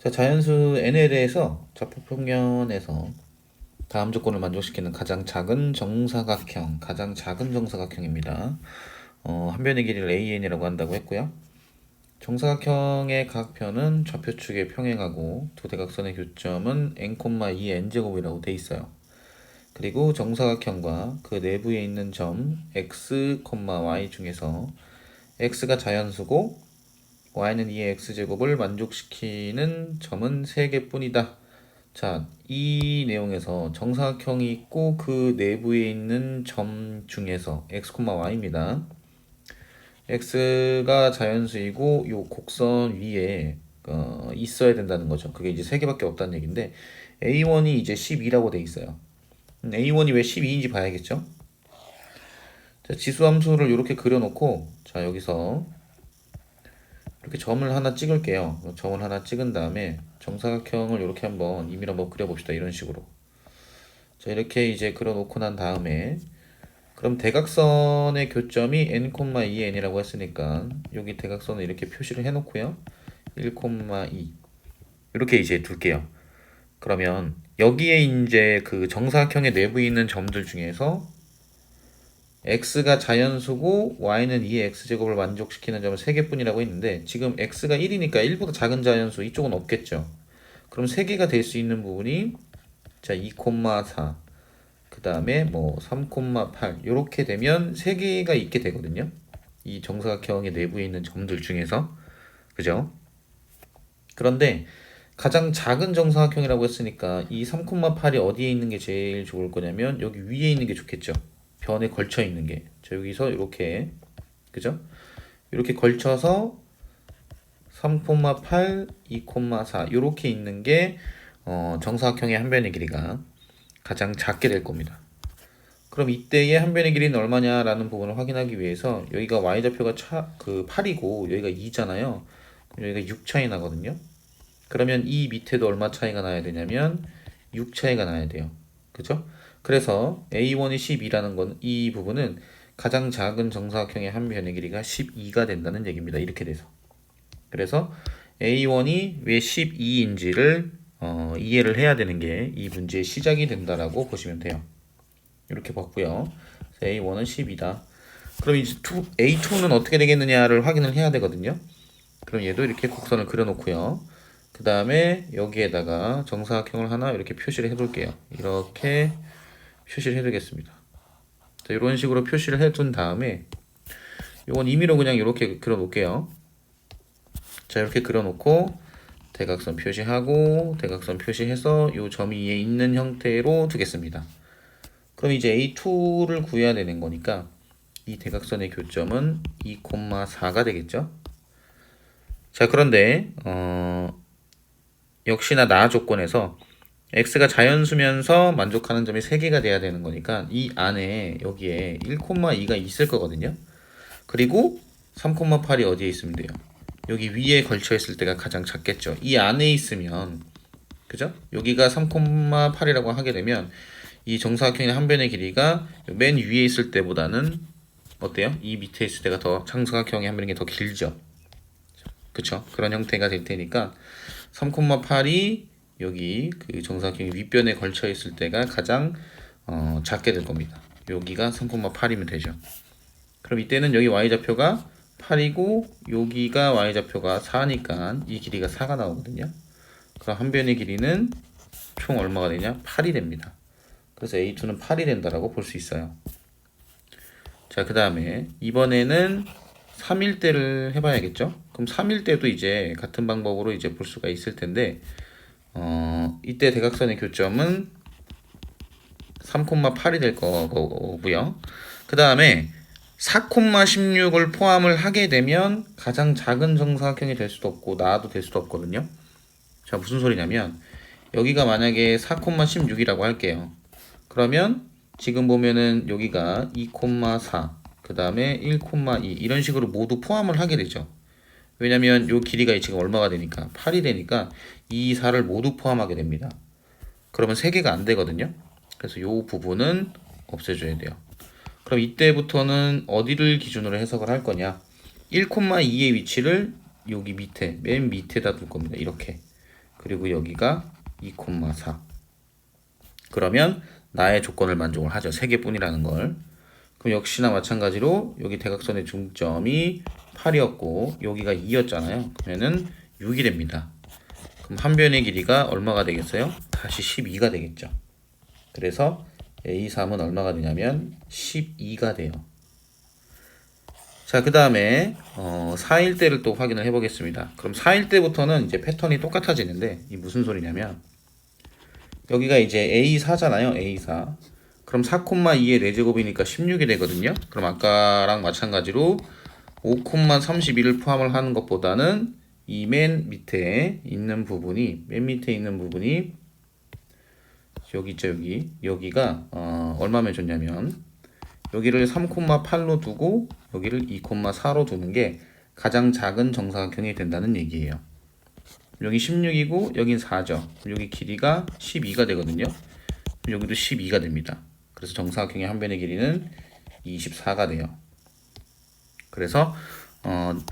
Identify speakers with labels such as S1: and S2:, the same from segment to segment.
S1: 자, 자연수 n에 대해서 좌표평면에서 다음 조건을 만족시키는 가장 작은 정사각형입니다. 한 변의 길이를 an이라고 한다고 했고요. 정사각형의 각편은 좌표축에 평행하고 두 대각선의 교점은 n,2 n제곱이라고 돼 있어요. 그리고 정사각형과 그 내부에 있는 점 x, y 중에서 x가 자연수고 y는 2의 x제곱을 만족시키는 점은 3개뿐이다. 자, 이 내용에서 정사각형이 있고 그 내부에 있는 점 중에서 x, y입니다. x가 자연수이고 요 곡선 위에 있어야 된다는 거죠. 그게 이제 3개밖에 없다는 얘기인데 a1이 이제 12라고 돼 있어요. a1이 왜 12인지 봐야겠죠? 자, 지수함수를 이렇게 그려놓고 자, 여기서 이렇게 점을 하나 찍을게요. 점을 하나 찍은 다음에 정사각형을 이렇게 한번 임의로 한번 그려봅시다. 이런 식으로. 자, 이렇게 이제 그려놓고 난 다음에 그럼 대각선의 교점이 n,2 n이라고 했으니까 여기 대각선을 이렇게 표시를 해놓고요. 1,2 이렇게 이제 둘게요. 그러면 여기에 이제 그 정사각형의 내부에 있는 점들 중에서 x가 자연수고 y는 2의 x제곱을 만족시키는 점은 3개뿐이라고 했는데 지금 x가 1이니까 1보다 작은 자연수 이쪽은 없겠죠. 그럼 3개가 될 수 있는 부분이 자 2,4 그 다음에 뭐 3,8 이렇게 되면 3개가 있게 되거든요. 이 정사각형의 내부에 있는 점들 중에서 그죠? 그런데 가장 작은 정사각형이라고 했으니까 이 3,8이 어디에 있는 게 제일 좋을 거냐면 여기 위에 있는 게 좋겠죠. 변에 걸쳐 있는 게. 자, 여기서 이렇게 그죠? 이렇게 걸쳐서 3,8, 2,4 이렇게 있는 게 정사각형의 한 변의 길이가 가장 작게 될 겁니다. 그럼 이때의 한 변의 길이는 얼마냐라는 부분을 확인하기 위해서 여기가 y좌표가 8이고 여기가 2잖아요. 여기가 6 차이 나거든요. 그러면 이 밑에도 얼마 차이가 나야 되냐면 6 차이가 나야 돼요. 그죠? 그래서 A1이 12라는 건 이 부분은 가장 작은 정사각형의 한 변의 길이가 12가 된다는 얘기입니다. 이렇게 돼서. 그래서 A1이 왜 12인지를 이해를 해야 되는 게 이 문제의 시작이 된다라고 보시면 돼요. 이렇게 봤고요. A1은 10이다. 그럼 이제 A2는 어떻게 되겠느냐를 확인을 해야 되거든요. 그럼 얘도 이렇게 곡선을 그려놓고요. 그 다음에 여기에다가 정사각형을 하나 이렇게 표시를 해둘게요. 이렇게 표시를 해두겠습니다. 자, 이런 식으로 표시를 해둔 다음에 이건 임의로 그냥 이렇게 그려놓을게요. 자, 이렇게 그려놓고 대각선 표시하고 대각선 표시해서 이 점이 위에 있는 형태로 두겠습니다. 그럼 이제 A2를 구해야 되는 거니까 이 대각선의 교점은 2,4가 되겠죠. 자, 그런데 역시나 나 조건에서 x가 자연수면서 만족하는 점이 3개가 돼야 되는 거니까 이 안에 여기에 1,2가 있을 거거든요. 그리고 3,8이 어디에 있으면 돼요? 여기 위에 걸쳐 있을 때가 가장 작겠죠. 이 안에 있으면 그죠? 여기가 3,8이라고 하게 되면 이 정사각형의 한 변의 길이가 맨 위에 있을 때보다는 어때요? 이 밑에 있을 때가 더 정사각형의 한 변의 길이가 더 길죠. 그쵸? 그런 형태가 될 테니까 3,8이 여기 그 정사각형의 윗변에 걸쳐 있을 때가 가장 작게 될 겁니다. 여기가 3,8이면 되죠. 그럼 이때는 여기 y좌표가 8이고 여기가 y좌표가 4니까 이 길이가 4가 나오거든요. 그럼 한 변의 길이는 총 얼마가 되냐? 8이 됩니다. 그래서 A2는 8이 된다라고 볼 수 있어요. 자, 그 다음에 이번에는 3일대를 해봐야겠죠? 그럼 3일대도 이제 같은 방법으로 이제 볼 수가 있을 텐데 이때 대각선의 교점은 3,8이 될 거고요. 그 다음에 4,16을 포함을 하게 되면 가장 작은 정사각형이 될 수도 없고 나도 될 수도 없거든요. 자, 무슨 소리냐면 여기가 만약에 4,16이라고 할게요. 그러면 지금 보면은 여기가 2,4 그 다음에 1,2 이런 식으로 모두 포함을 하게 되죠. 왜냐면 요 길이가 지금 얼마가 되니까 8이 되니까 이 4를 모두 포함하게 됩니다. 그러면 3개가 안 되거든요. 그래서 요 부분은 없애줘야 돼요. 그럼 이때부터는 어디를 기준으로 해석을 할 거냐? 1,2의 위치를 여기 밑에 맨 밑에다 둘 겁니다. 이렇게. 그리고 여기가 2,4. 그러면 나의 조건을 만족을 하죠. 3개뿐이라는 걸. 그럼 역시나 마찬가지로 여기 대각선의 중점이 8이었고 여기가 2였잖아요. 그러면은 6이 됩니다. 그럼 한 변의 길이가 얼마가 되겠어요? 다시 12가 되겠죠. 그래서 A3은 얼마가 되냐면 12가 돼요. 자, 그 다음에 4일대를 또 확인을 해보겠습니다. 그럼 4일대부터는 이제 패턴이 똑같아지는데 이 무슨 소리냐면 여기가 이제 A4잖아요. A4. 그럼 4,2의 4제곱이니까 16이 되거든요. 그럼 아까랑 마찬가지로 5,32를 포함을 하는 것보다는 이 맨 밑에 있는 부분이 여기 있죠. 여기가 얼마면 좋냐면 여기를 3,8로 두고 여기를 2,4로 두는 게 가장 작은 정사각형이 된다는 얘기예요. 여기 16이고 여긴 4죠. 여기 길이가 12가 되거든요. 여기도 12가 됩니다. 그래서 정사각형의 한 변의 길이는 24가 돼요. 그래서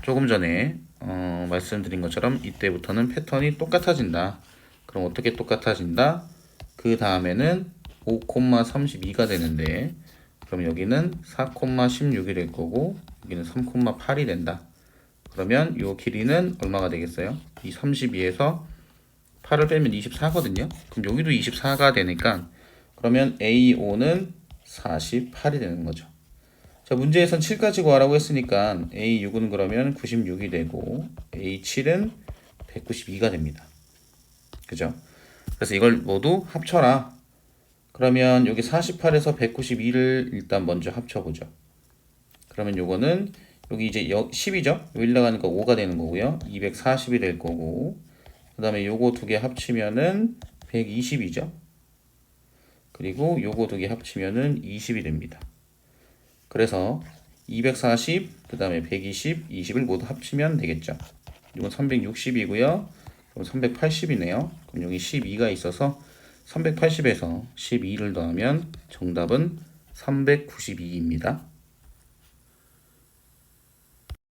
S1: 조금 전에 말씀드린 것처럼 이때부터는 패턴이 똑같아진다. 그럼 어떻게 똑같아진다? 그 다음에는 5,32가 되는데 그럼 여기는 4,16이 될 거고 여기는 3,8이 된다. 그러면 이 길이는 얼마가 되겠어요? 이 32에서 8을 빼면 24거든요. 그럼 여기도 24가 되니까 그러면 A5는 48이 되는 거죠. 자, 문제에선 7까지 구하라고 했으니까 A6은 그러면 96이 되고 A7은 192가 됩니다. 그죠? 그래서 이걸 모두 합쳐라. 그러면 여기 48에서 192를 일단 먼저 합쳐보죠. 그러면 요거는 여기 이제 10이죠? 여기 나가니까 5가 되는 거고요. 240이 될 거고 그 다음에 요거 두 개 합치면은 120이죠. 그리고 요거 두 개 합치면은 20이 됩니다. 그래서 240, 그 다음에 120, 20을 모두 합치면 되겠죠. 이건 360이고요. 그럼 380이네요. 그럼 여기 12가 있어서 380에서 12를 더하면 정답은 392입니다.